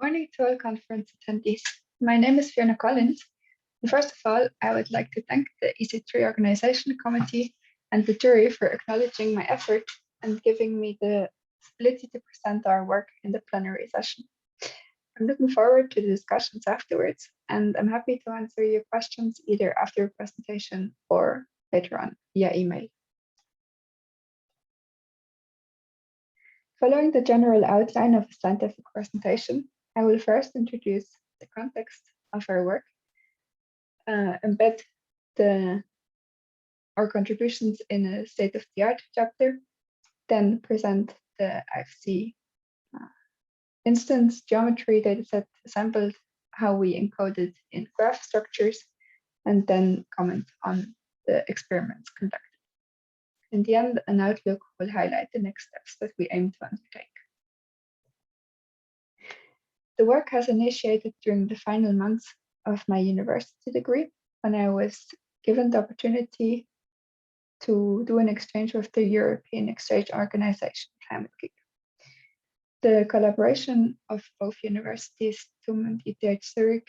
Morning to all conference attendees. My name is Fiona Collins. And first of all, I would like to thank the EC3 Organization Committee and the jury for acknowledging my effort and giving me the ability to present our work in the plenary session. I'm looking forward to the discussions afterwards, and I'm happy to answer your questions either after the presentation or later on via email. Following the general outline of a scientific presentation, I will first introduce the context of our work, embed our contributions in a state-of-the-art chapter, then present the IFC instance geometry dataset assembled, how we encoded in graph structures, and then comment on the experiments conducted. In the end, an outlook will highlight the next steps that we aim to undertake. The work has initiated during the final months of my university degree, when I was given the opportunity to do an exchange with the European Exchange Organization Climate Geek. The collaboration of both universities, TUM and ETH Zürich,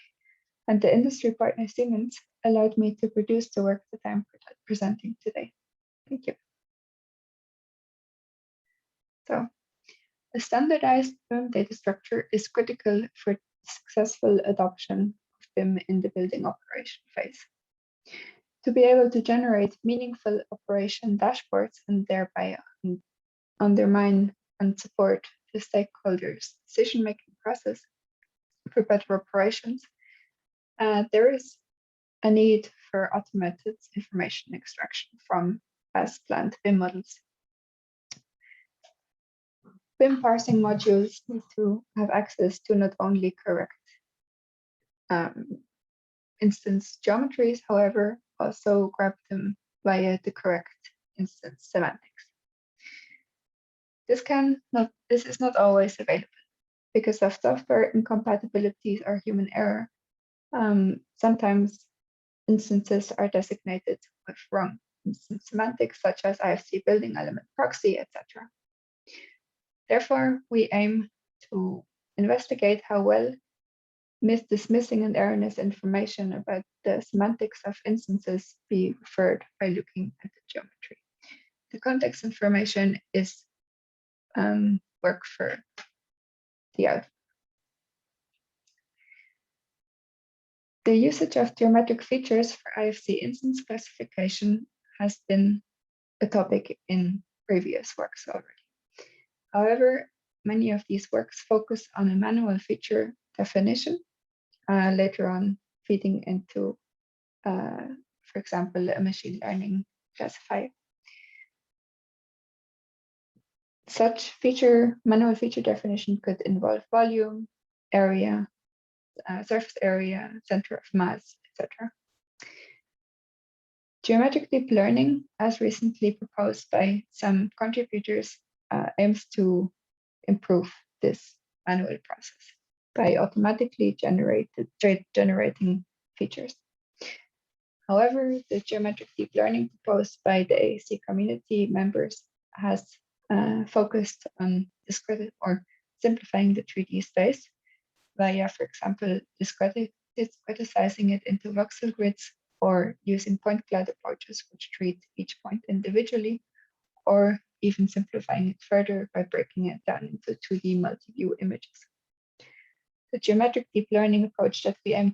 and the industry partner Siemens allowed me to produce the work that I'm presenting today. Thank you. So, a standardized BIM data structure is critical for successful adoption of BIM in the building operation phase. To be able to generate meaningful operation dashboards and thereby undermine and support the stakeholders' decision-making process for better operations, there is a need for automated information extraction from as-planned BIM models. BIM parsing modules need to have access to not only correct instance geometries, however, also grab them via the correct instance semantics. This is not always available because of software incompatibilities or human error. Sometimes instances are designated with wrong instance semantics, such as IFC building element proxy, etc. Therefore, we aim to investigate how well this missing and erroneous information about the semantics of instances be referred by looking at the geometry. The context information is work for the output. The usage of geometric features for IFC instance classification has been a topic in previous works already. However, many of these works focus on a manual feature definition, later on feeding into, for example, a machine learning classifier. Such manual feature definition could involve volume, area, surface area, center of mass, etc. Geometric deep learning, as recently proposed by some contributors, aims to improve this manual process by automatically generating features. However, the geometric deep learning proposed by the AAC community members has focused on simplifying the 3D space via, for example, discretizing it into voxel grids or using point cloud approaches which treat each point individually, or even simplifying it further by breaking it down into 2D multi-view images. The geometric deep learning approach that we aim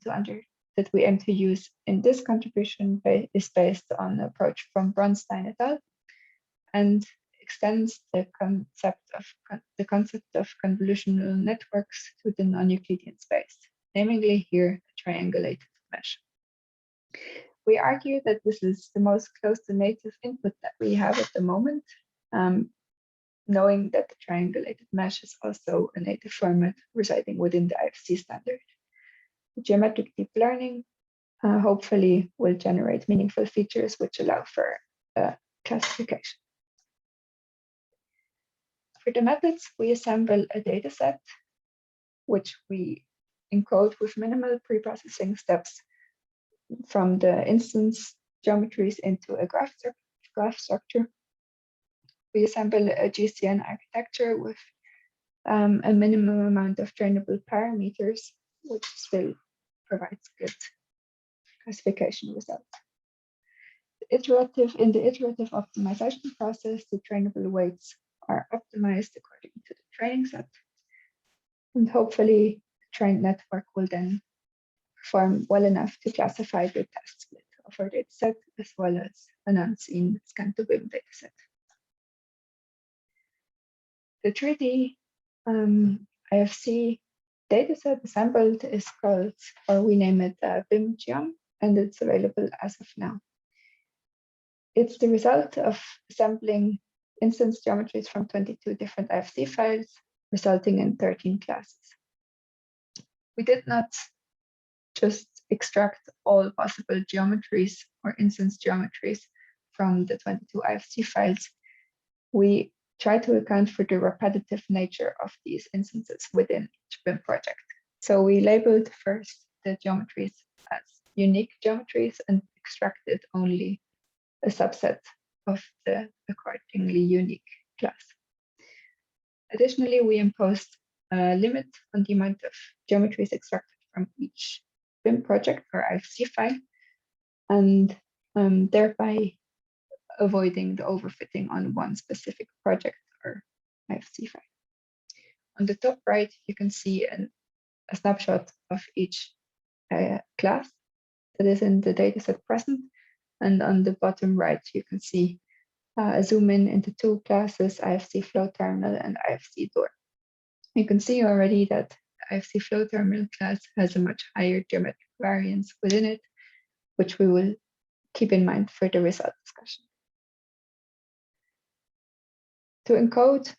to use in this contribution is based on an approach from Braun et al. And extends the concept of convolutional networks to the non-Euclidean space, namely here a triangulated mesh. We argue that this is the most close to native input that we have at the moment, knowing that the triangulated mesh is also a native format residing within the IFC standard. The geometric deep learning hopefully will generate meaningful features which allow for classification. For the methods, we assemble a dataset, which we encode with minimal pre-processing steps from the instance geometries into a graph structure. We assemble a GCN architecture with a minimum amount of trainable parameters, which still provides good classification results. In the iterative optimization process, the trainable weights are optimized according to the training set. And hopefully, the trained network will then perform well enough to classify the test split of our dataset, as well as an unseen scan-to-BIM dataset. The 3D IFC dataset assembled is called, or we name it BIM Geom, and it's available as of now. It's the result of assembling instance geometries from 22 different IFC files, resulting in 13 classes. We did not just extract all possible geometries or instance geometries from the 22 IFC files. We try to account for the repetitive nature of these instances within each BIM project. So we labeled first the geometries as unique geometries and extracted only a subset of the accordingly unique class. Additionally, we imposed a limit on the amount of geometries extracted from each BIM project or IFC file, and thereby avoiding the overfitting on one specific project or IFC file. On the top right, you can see a snapshot of each class that is in the dataset present. And on the bottom right, you can see a zoom in into two classes, IFC flow terminal and IFC door. You can see already that the IFC flow terminal class has a much higher geometric variance within it, which we will keep in mind for the result discussion. To encode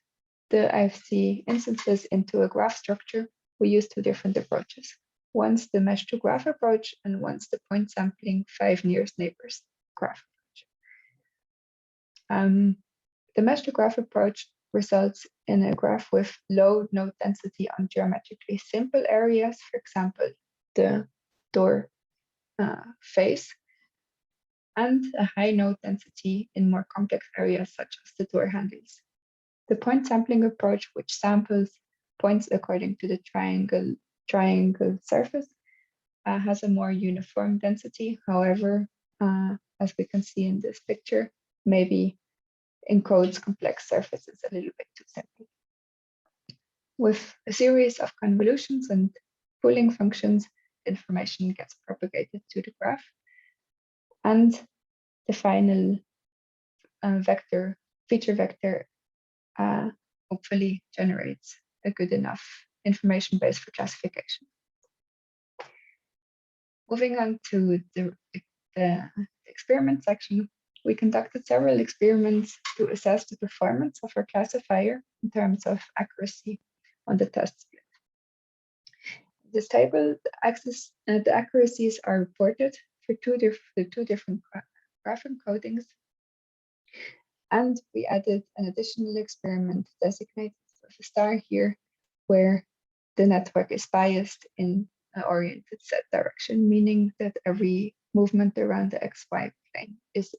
the IFC instances into a graph structure, we use two different approaches. One's the mesh to graph approach, and one's the point sampling 5 nearest neighbors graph approach. The mesh to graph approach results in a graph with low node density on geometrically simple areas, for example, the door face, and a high node density in more complex areas such as the door handles. The point sampling approach, which samples points according to the triangle surface, has a more uniform density. However, as we can see in this picture, maybe encodes complex surfaces a little bit too simply. With a series of convolutions and pooling functions, information gets propagated to the graph, and the final feature vector hopefully generates a good enough information base for classification. Moving on to the experiment section, we conducted several experiments to assess the performance of our classifier in terms of accuracy on the test split. In this table, the accuracies are reported for the two different graph encodings, and we added an additional experiment designated with a star here, where the network is biased in an oriented Z direction, meaning that every movement around the XY plane is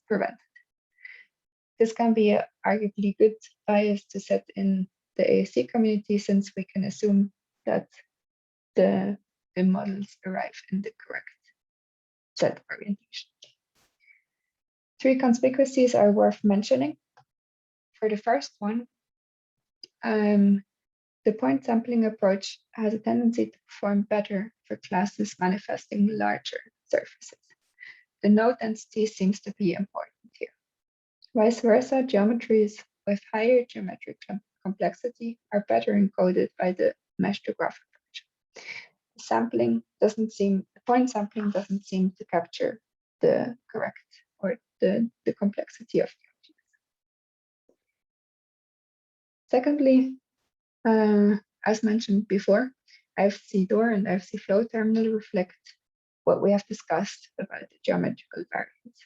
prevented. This can be an arguably good bias to set in the AAC community, since we can assume that the models arrive in the correct Z orientation. 3 conspicuities are worth mentioning. For the first one, the point sampling approach has a tendency to perform better for classes manifesting larger surfaces. The node density seems to be important here. Vice versa, geometries with higher geometric complexity are better encoded by the mesh to graph approach. The point sampling doesn't seem to capture the correct or the complexity of the objects. Secondly, as mentioned before, IFC door and IFC flow terminal reflect what we have discussed about the geometrical variance.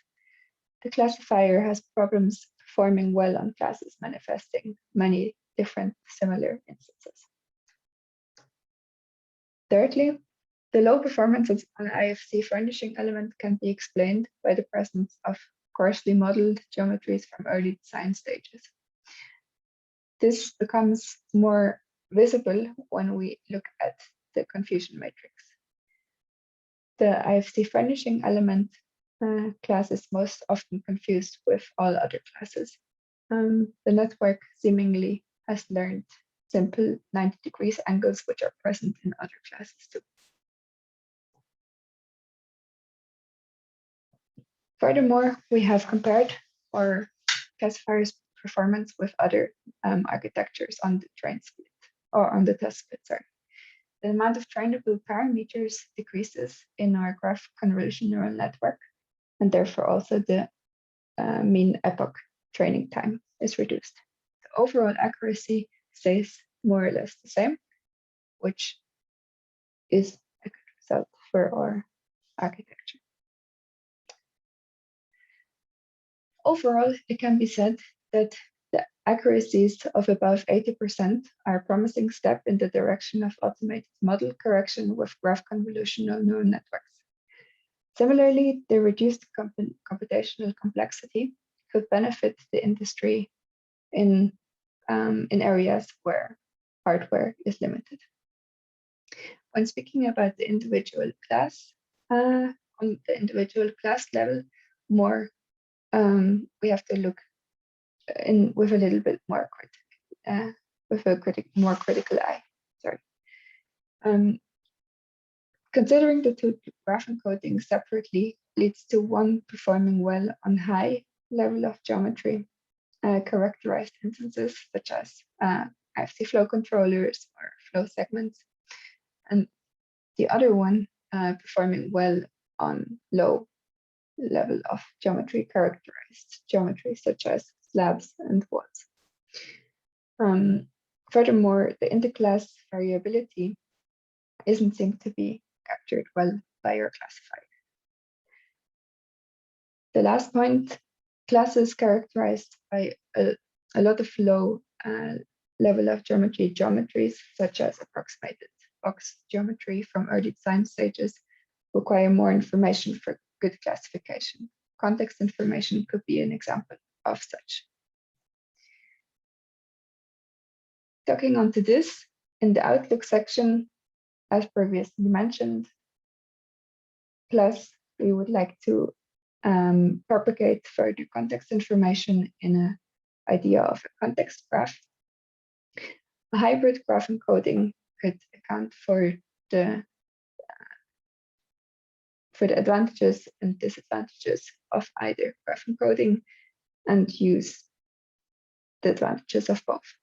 The classifier has problems performing well on classes manifesting many different similar instances. Thirdly, the low performance of an IFC furnishing element can be explained by the presence of coarsely modeled geometries from early design stages. This becomes more visible when we look at the confusion matrix. The IFC furnishing element class is most often confused with all other classes. The network seemingly has learned simple 90 degrees angles, which are present in other classes too. Furthermore, we have compared our classifier's performance with other architectures on the train split, or on the test split, sorry. The amount of trainable parameters decreases in our graph convolutional neural network, and therefore also the mean epoch training time is reduced. The overall accuracy stays more or less the same, which is a good result for our architecture. Overall, it can be said that the accuracies of above 80% are a promising step in the direction of automated model correction with graph convolutional neural networks. Similarly, the reduced computational complexity could benefit the industry in areas where hardware is limited. When speaking about the individual class, on the individual class level, we have to look in with a little bit more more critical eye. Sorry. Considering the two graph encodings separately leads to one performing well on high level of geometry, characterized instances such as IFC flow controllers or flow segments, and the other one performing well on low level of geometry, characterized geometry such as slabs and walls. Furthermore, the interclass variability isn't seen to be captured well by your classifier. The last point, classes characterized by a lot of low level of geometries such as approximated box geometry from early design stages require more information for good classification. Context information could be an example of such. Talking onto this, in the Outlook section, as previously mentioned, plus we would like to propagate further context information in an idea of a context graph. A hybrid graph encoding could account for the advantages and disadvantages of either graph encoding and use the advantages of both.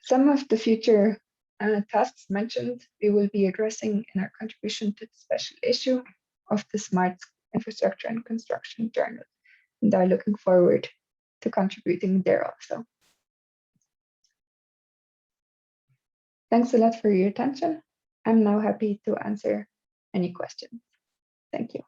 Some of the future tasks mentioned we will be addressing in our contribution to the special issue of the Smart Infrastructure and Construction Journal, and are looking forward to contributing there also. Thanks a lot for your attention. I'm now happy to answer any questions. Thank you.